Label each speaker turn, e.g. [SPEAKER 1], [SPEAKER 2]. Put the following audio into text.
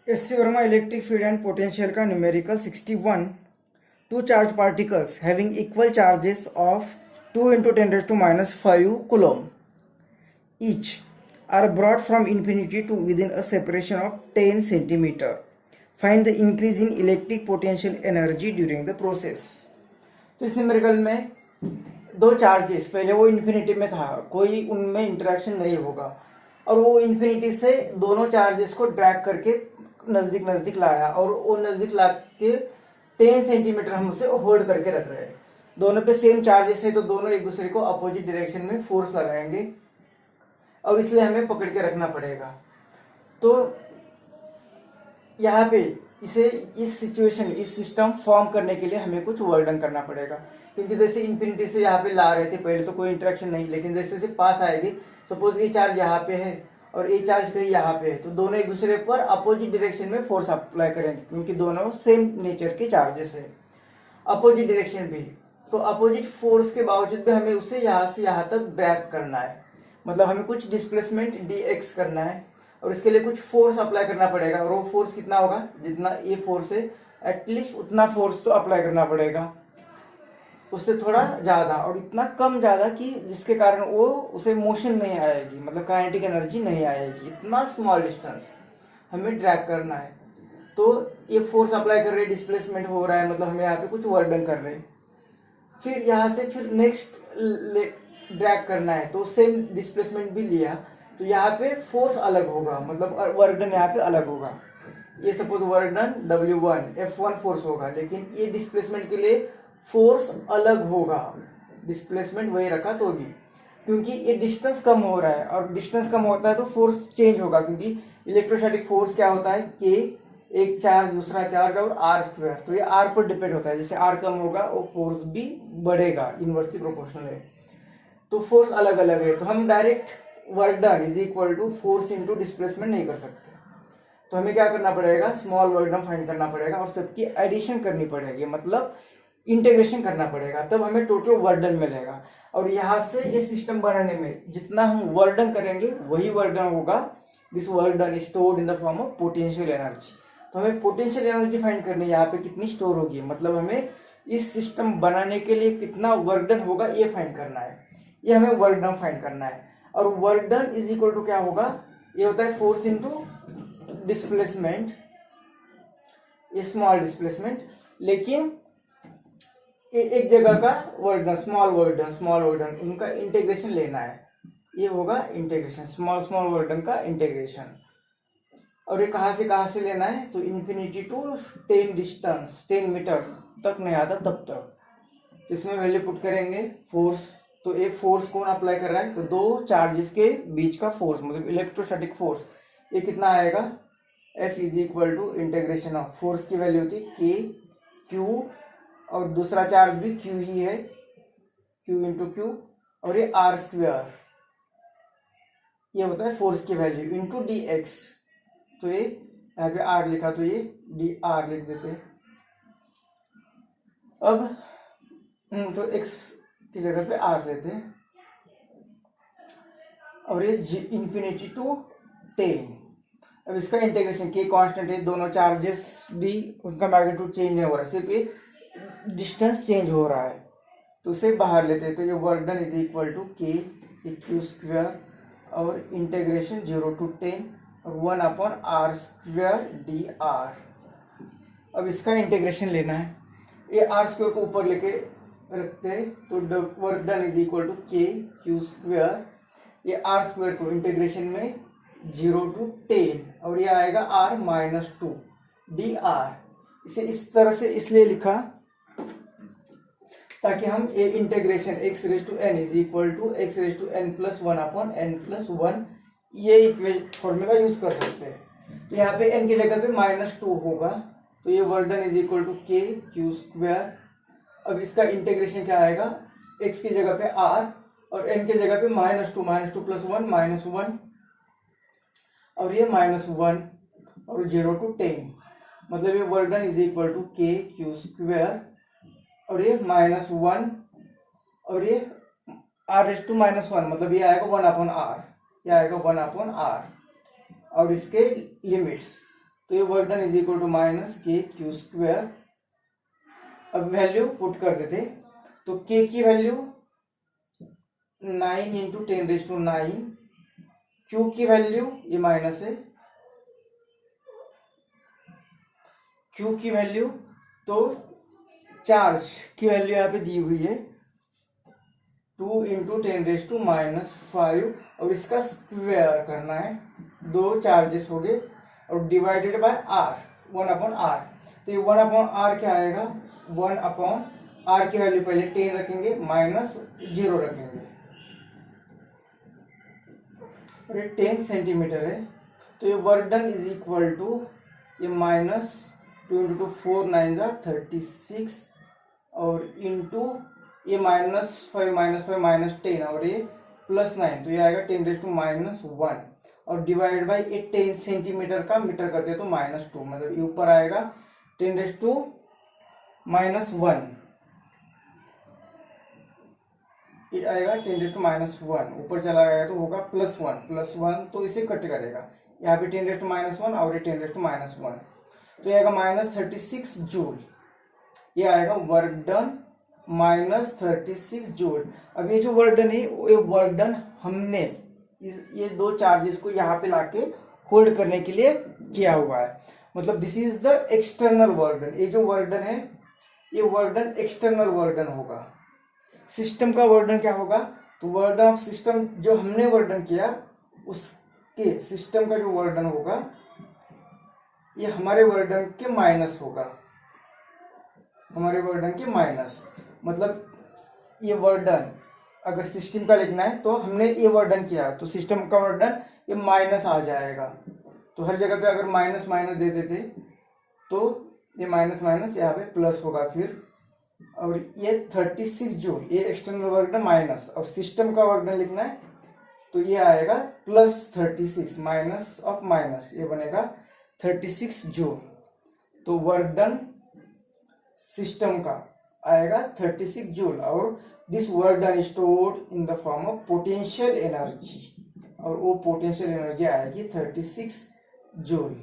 [SPEAKER 1] S C Verma electric field and potential का numerical 61. Two charged particles having equal charges of 2 into 10 raised to minus 5 coulomb each are brought from infinity to within a separation of 10 centimeter. Find the increase in electric potential energy during the process. तो इस numerical में दो charges, पहले वो infinity में था, कोई उनमें इंटरेक्शन नहीं होगा, और वो इन्फिनिटी से दोनों चार्जेस को ड्रैग करके नज़दीक नज़दीक लाया, और वो नज़दीक ला के 10 सेंटीमीटर हम उसे होल्ड करके रख रहे हैं. दोनों पे सेम चार्जेस है तो दोनों एक दूसरे को अपोजिट डायरेक्शन में फोर्स लगाएंगे, और इसलिए हमें पकड़ के रखना पड़ेगा. तो यहाँ पे इसे इस सिचुएशन इस सिस्टम फॉर्म करने के लिए हमें कुछ वर्क डन करना पड़ेगा, क्योंकि जैसे इन्फिनिटी से यहाँ पे ला रहे थे पहले तो कोई इंटरेक्शन नहीं, लेकिन जैसे जैसे पास आएगी, सपोज ये चार्ज यहाँ पे है और ये चार्ज कहीं यहाँ पे है, तो दोनों एक दूसरे पर अपोजिट डायरेक्शन में फोर्स अप्लाई करेंगे, क्योंकि दोनों सेम नेचर के चार्जेस है. अपोजिट डायरेक्शन भी, तो अपोजिट फोर्स के बावजूद भी हमें उसे यहाँ से यहाँ तक ड्रैग करना है, मतलब हमें कुछ डिस्प्लेसमेंट dx करना है, और इसके लिए कुछ फोर्स अप्लाई करना पड़ेगा. और वो फोर्स कितना होगा, जितना ये फोर्स है एटलीस्ट उतना फोर्स तो अप्लाई करना पड़ेगा, उससे थोड़ा ज़्यादा और इतना कम ज़्यादा कि जिसके कारण वो उसे मोशन नहीं आएगी, मतलब काइनेटिक एनर्जी नहीं आएगी. इतना स्मॉल डिस्टेंस हमें ड्रैग करना है. तो ये फोर्स अप्लाई कर रहे हैं, डिस्प्लेसमेंट हो रहा है, मतलब हमें यहाँ पे कुछ वर्क डन कर रहे हैं. फिर यहाँ से फिर नेक्स्ट ड्रैग करना है, तो सेम डिस्प्लेसमेंट भी लिया, तो यहाँ पे फोर्स अलग होगा, मतलब वर्क डन यहाँ पे अलग होगा. ये suppose work done W1 F1 force होगा, लेकिन ये डिस्प्लेसमेंट के लिए फोर्स अलग होगा, डिस्प्लेसमेंट वही रखा तो भी, क्योंकि ये डिस्टेंस कम हो रहा है, और डिस्टेंस कम होता है तो फोर्स चेंज होगा, क्योंकि इलेक्ट्रोस्टैटिक फोर्स क्या होता है, K एक चार्ज दूसरा चार्ज और R स्क्वायर, तो ये R पर डिपेंड होता है. जैसे R कम होगा वो फोर्स भी बढ़ेगा, इनवर्सली प्रोपोर्शनल है, तो फोर्स अलग अलग है. तो हम direct work done is equal to force into displacement नहीं कर सकते, तो हमें क्या करना पड़ेगा, स्मॉल वर्क डन फाइंड करना पड़ेगा, और सबकी एडिशन करनी पड़ेगी, मतलब इंटीग्रेशन करना पड़ेगा, तब हमें टोटल वर्क डन मिलेगा. और यहाँ से ये सिस्टम बनाने में जितना हम वर्क डन करेंगे वही वर्क डन होगा. This work done is stored in the form of potential energy. तो हमें पोटेंशियल एनर्जी फाइंड करनी है, यहाँ पे कितनी स्टोर होगी, मतलब हमें इस सिस्टम बनाने के लिए कितना वर्क डन होगा ये फाइंड करना है. ये हमें वर्क डन फाइंड करना है. और work done is equal to क्या होगा, ये होता है फोर्स इनटू डिस्प्लेसमेंट, ये स्मॉल डिस्प्लेसमेंट, लेकिन एक जगह का work done, small work done उनका इंटीग्रेशन लेना है. ये होगा इंटीग्रेशन, स्मॉल वर्क डन का इंटीग्रेशन. और ये कहाँ से लेना है, तो इन्फिनिटी टू 10 डिस्टेंस 10 मीटर तक नहीं आता तब तक. इसमें वैल्यू पुट करेंगे फोर्स, तो ये फोर्स कौन अप्लाई कर रहा है, तो दो चार्जेस के बीच का फोर्स, मतलब इलेक्ट्रोस्टैटिक फोर्स, ये कितना आएगा, F is equal to integration of force की वैल्यू होती है K Q, और दूसरा चार्ज भी Q ही है, Q इंटू Q, और ये R स्क्वायर, ये होता है फोर्स की वैल्यू इंटू dx. तो ये यहाँ पे R लिखा, तो ये dr लिख देते हैं. अब तो x की जगह पे R लेते हैं, और ये इन्फिनिटी टू 10. अब इसका इंटीग्रेशन, K कांस्टेंट है, दोनों चार्जेस भी उनका मैग्नीट्यूड चेंज नहीं हो रहा है, सिर्फ ये डिस्टेंस चेंज हो रहा है, तो उसे बाहर लेते हैं. तो ये work done is equal to K Q square और इंटीग्रेशन 0 to 10 और 1 अपॉन R स्क्वायर dr. अब इसका इंटीग्रेशन लेना है, ये R स्क्वायर को ऊपर लेके रखते हैं, तो work done is equal to K Q square, ये R स्क्वायर को इंटीग्रेशन में 0 to 10, और ये आएगा R माइनस 2 dr. इसे इस तरह से इसलिए लिखा ताकि हम ये integration x raise to n is equal to x raise to n plus 1 upon n plus 1 ये फॉर्मूला यूज कर सकते हैं. तो यहाँ पे n की जगह पे -2 होगा, तो ये work done is equal to K Q square. अब इसका इंटीग्रेशन क्या आएगा, x की जगह पे r और n की जगह पे -2 प्लस 1 -1, और ये -1 और 0 to 10, मतलब ये work done is equal to K Q square, और ये -1 और ये R रेज टू -1, मतलब ये आएगा 1 अपॉन R, ये आएगा 1 अपॉन R. और इसके लिमिट्स, तो ये work done is equal to minus K Q square. अब वैल्यू पुट कर देते, तो के की वैल्यू 9 इंटू 10⁹, क्यू की वैल्यू ये माइनस है, क्यू की वैल्यू, तो चार्ज की वैल्यू यहाँ पे दी हुई है 2 इंटू 10⁻⁵, और इसका स्क्वायर करना है, 2 चार्जेस हो गए और डिवाइडेड बाय आर, 1/r। तो ये 1/r क्या आएगा, 1/r की वैल्यू पहले 10 रखेंगे, -0 रखेंगे, और ये 10 सेंटीमीटर है। तो ये work done is equal to ये -2 इंटू 2 4 9 36, और इंटू ये -5 -10, और ये +9, तो ये आएगा 10⁻⁻1, और डिवाइड बाई ये 10 सेंटीमीटर का मीटर करते हैं तो -2, मतलब ये ऊपर आएगा 10⁻⁻1, ये आएगा 10⁻⁻1, ऊपर चला गया तो होगा +1, तो इसे कट करेगा, यहाँ पे 10⁻⁻1 और ये 10⁻⁻1, तो ये आएगा -36 जूल। ये आएगा वर्क डन -36 जूल। अब ये जो वर्क डन है, ये वर्क डन हमने ये 2 चार्जेस को यहाँ पे लाके होल्ड करने के लिए किया हुआ है, मतलब this is the external work done. ये जो वर्क डन है, ये work done external work done होगा। सिस्टम का वर्क डन क्या होगा, तो वर्क डन ऑफ सिस्टम जो हमने वर्क डन किया, उसके सिस्टम का जो वर्क डन होगा, ये हमारे वर्क डन के माइनस होगा, हमारे वर्क डन के माइनस, मतलब ये वर्क डन अगर सिस्टम का लिखना है तो हमने ये वर्क डन किया, तो सिस्टम का वर्क डन ये माइनस आ जाएगा। तो हर जगह पे अगर माइनस माइनस दे देते तो ये माइनस माइनस यहाँ पे प्लस होगा फिर, और ये 36 जूल, ये एक्सटर्नल वर्क डन माइनस, और सिस्टम का वर्क डन लिखना है तो ये आएगा +36 माइनस ऑफ माइनस, ये बनेगा 36 जूल। तो वर्क डन सिस्टम का आएगा 36 जूल, और this work done stored in the form of potential energy, और वो पोटेंशियल एनर्जी आएगी 36 जूल।